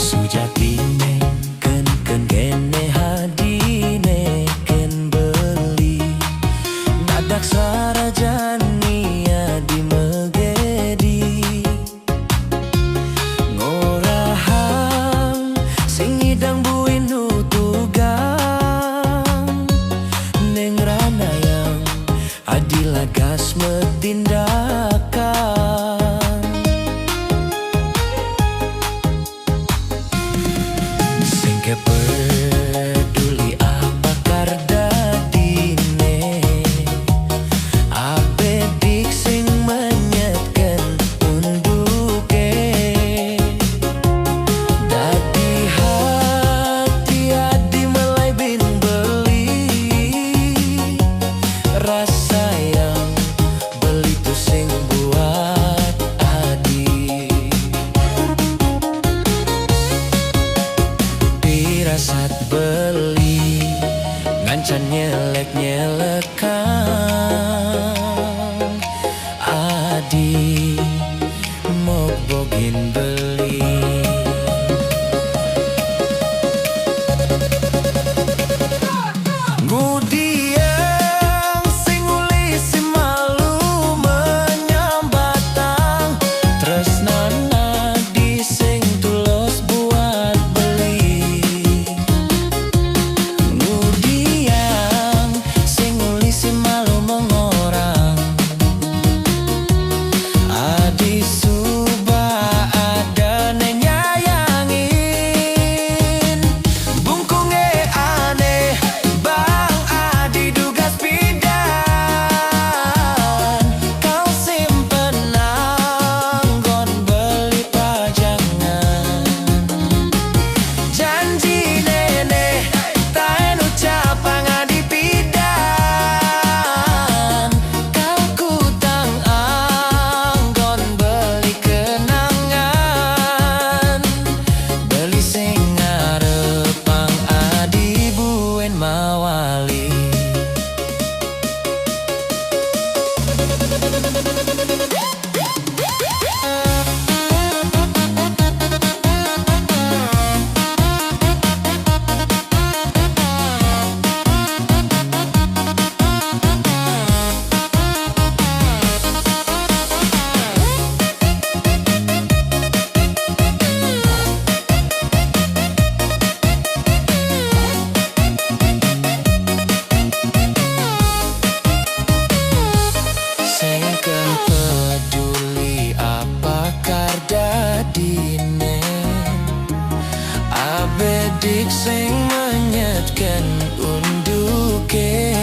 Sujatine ken kene hadine ken beli nadak sarajania di megedi ngorahang sing idang buin hutugang neng ranayang adilagas metindakan Singke peduli apa kardadine abe dik sing menyetken unduke dadi hati adi melai bin beli rasa yang beli tu sing buat adi pirasat beli ngancan nyelek-nyelekan adi mogogin beli ngudiang sing uli si malu menyambatang tresnana di sing tulus buat beli ngudiang sing uli si malu mengorang adi suba ada nyayangin bungkunge aneh bang adi dugas pidan kau simpen anggon beli pajangan janji nenek tain ucapan adi pidan kau kutang anggon beli kenangan beli sing ngarepang adi buen mawali Singken peduli apa kardadine abe dik sing menyetken unduke